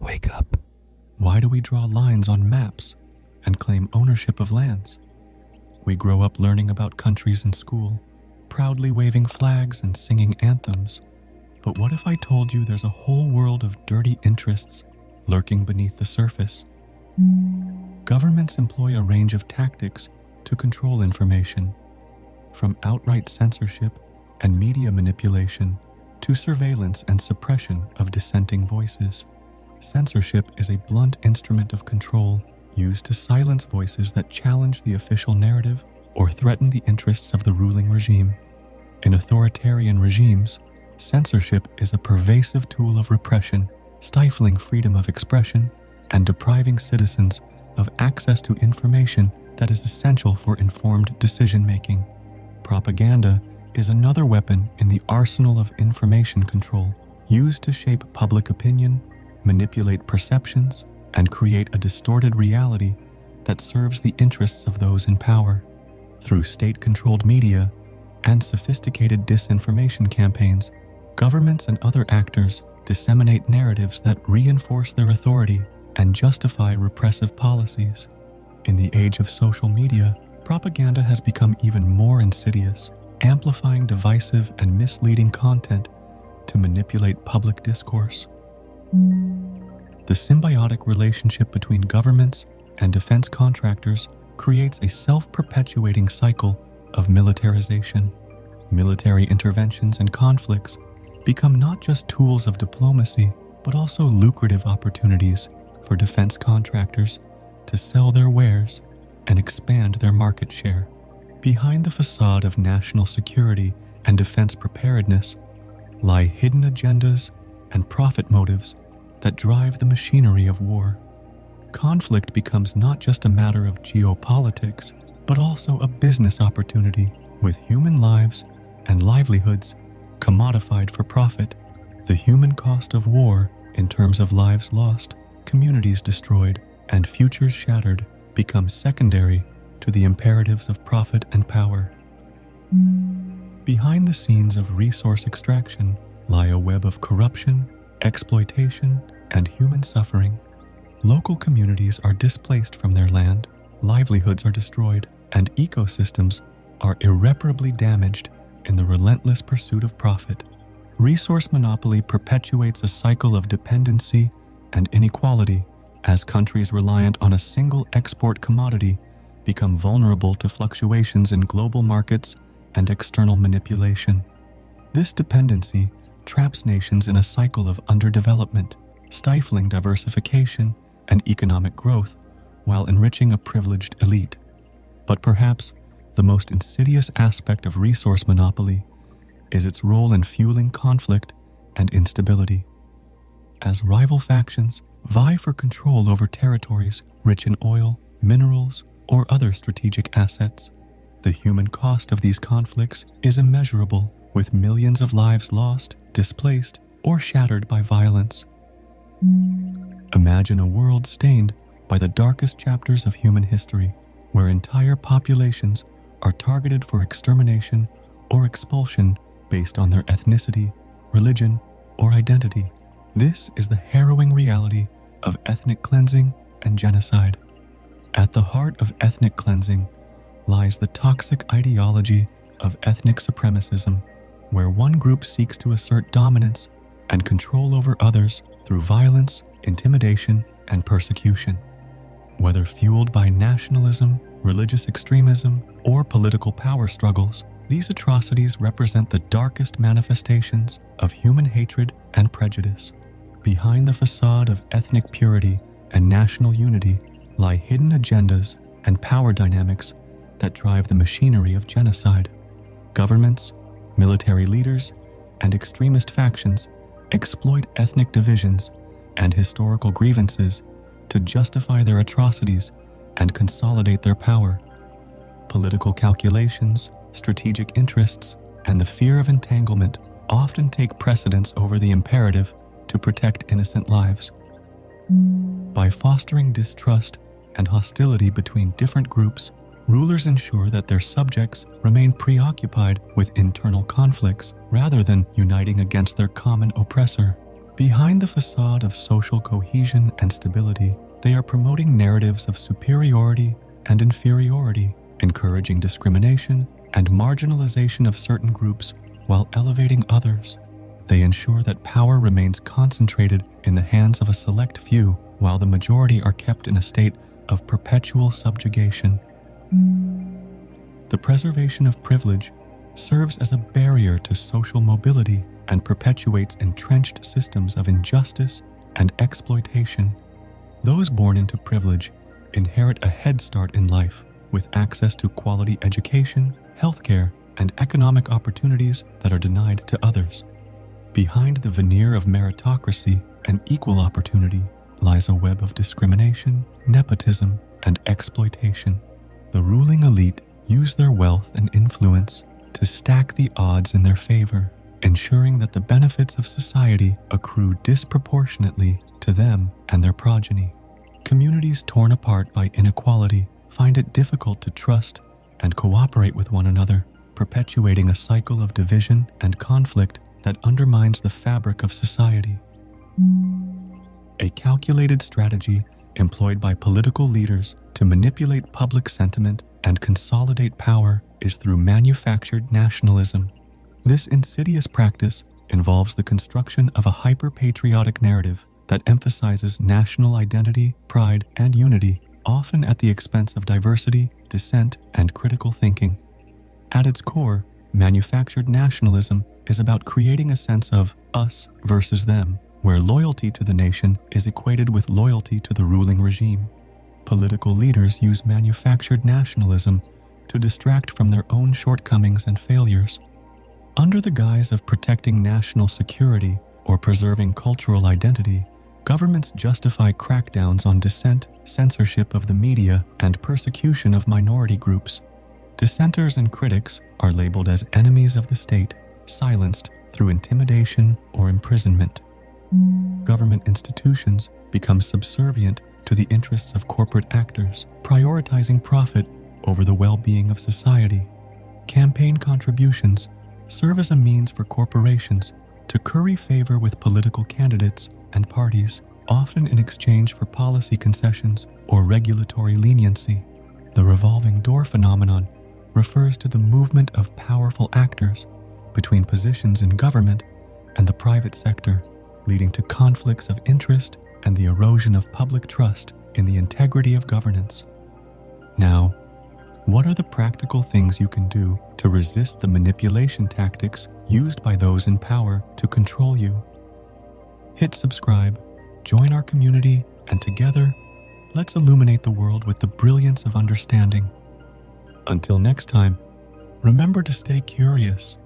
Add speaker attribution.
Speaker 1: Wake up.
Speaker 2: Why do we draw lines on maps and claim ownership of lands? We grow up learning about countries in school, proudly waving flags and singing anthems. But what if I told you there's a whole world of dirty interests lurking beneath the surface? Governments employ a range of tactics to control information, from outright censorship and media manipulation to surveillance and suppression of dissenting voices. Censorship is a blunt instrument of control used to silence voices that challenge the official narrative or threaten the interests of the ruling regime. In authoritarian regimes, censorship is a pervasive tool of repression, stifling freedom of expression and depriving citizens of access to information that is essential for informed decision-making. Propaganda is another weapon in the arsenal of information control, used to shape public opinion, manipulate perceptions, and create a distorted reality that serves the interests of those in power. Through state-controlled media and sophisticated disinformation campaigns, governments and other actors disseminate narratives that reinforce their authority and justify repressive policies. In the age of social media, propaganda has become even more insidious, amplifying divisive and misleading content to manipulate public discourse. The symbiotic relationship between governments and defense contractors creates a self-perpetuating cycle of militarization. Military interventions and conflicts become not just tools of diplomacy, but also lucrative opportunities for defense contractors to sell their wares and expand their market share. Behind the facade of national security and defense preparedness lie hidden agendas and profit motives that drive the machinery of war. Conflict becomes not just a matter of geopolitics, but also a business opportunity, with human lives and livelihoods commodified for profit. The human cost of war, in terms of lives lost, communities destroyed, and futures shattered, becomes secondary to the imperatives of profit and power. Behind the scenes of resource extraction lie a web of corruption, exploitation, and human suffering. Local communities are displaced from their land, livelihoods are destroyed, and ecosystems are irreparably damaged in the relentless pursuit of profit. Resource monopoly perpetuates a cycle of dependency and inequality as countries reliant on a single export commodity become vulnerable to fluctuations in global markets and external manipulation. This dependency traps nations in a cycle of underdevelopment, stifling diversification and economic growth while enriching a privileged elite. But perhaps the most insidious aspect of resource monopoly is its role in fueling conflict and instability. As rival factions vie for control over territories rich in oil, minerals, or other strategic assets, the human cost of these conflicts is immeasurable, with millions of lives lost, displaced, or shattered by violence. Imagine a world stained by the darkest chapters of human history, where entire populations are targeted for extermination or expulsion based on their ethnicity, religion, or identity. This is the harrowing reality of ethnic cleansing and genocide. At the heart of ethnic cleansing lies the toxic ideology of ethnic supremacism, where one group seeks to assert dominance and control over others through violence, intimidation, and persecution. Whether fueled by nationalism, religious extremism, or political power struggles, these atrocities represent the darkest manifestations of human hatred and prejudice. Behind the facade of ethnic purity and national unity lie hidden agendas and power dynamics that drive the machinery of genocide. Governments, military leaders, and extremist factions exploit ethnic divisions and historical grievances to justify their atrocities and consolidate their power. Political calculations, strategic interests, and the fear of entanglement often take precedence over the imperative to protect innocent lives. By fostering distrust and hostility between different groups, rulers ensure that their subjects remain preoccupied with internal conflicts rather than uniting against their common oppressor. Behind the facade of social cohesion and stability, they are promoting narratives of superiority and inferiority, encouraging discrimination and marginalization of certain groups while elevating others. They ensure that power remains concentrated in the hands of a select few, while the majority are kept in a state of perpetual subjugation. The preservation of privilege serves as a barrier to social mobility and perpetuates entrenched systems of injustice and exploitation. Those born into privilege inherit a head start in life, with access to quality education, healthcare, and economic opportunities that are denied to others. Behind the veneer of meritocracy and equal opportunity lies a web of discrimination, nepotism, and exploitation. The ruling elite use their wealth and influence to stack the odds in their favor, ensuring that the benefits of society accrue disproportionately to them and their progeny. Communities torn apart by inequality find it difficult to trust and cooperate with one another, perpetuating a cycle of division and conflict that undermines the fabric of society. A calculated strategy employed by political leaders to manipulate public sentiment and consolidate power is through manufactured nationalism. This insidious practice involves the construction of a hyper-patriotic narrative that emphasizes national identity, pride, and unity, often at the expense of diversity, dissent, and critical thinking. At its core, manufactured nationalism is about creating a sense of us versus them, where loyalty to the nation is equated with loyalty to the ruling regime. Political leaders use manufactured nationalism to distract from their own shortcomings and failures. Under the guise of protecting national security or preserving cultural identity, governments justify crackdowns on dissent, censorship of the media, and persecution of minority groups. Dissenters and critics are labeled as enemies of the state, silenced through intimidation or imprisonment. Government institutions become subservient to the interests of corporate actors, prioritizing profit over the well-being of society. Campaign contributions serve as a means for corporations to curry favor with political candidates and parties, often in exchange for policy concessions or regulatory leniency. The revolving door phenomenon refers to the movement of powerful actors between positions in government and the private sector, leading to conflicts of interest and the erosion of public trust in the integrity of governance. Now, what are the practical things you can do to resist the manipulation tactics used by those in power to control you? Hit subscribe, join our community, and together, let's illuminate the world with the brilliance of understanding. Until next time, remember to stay curious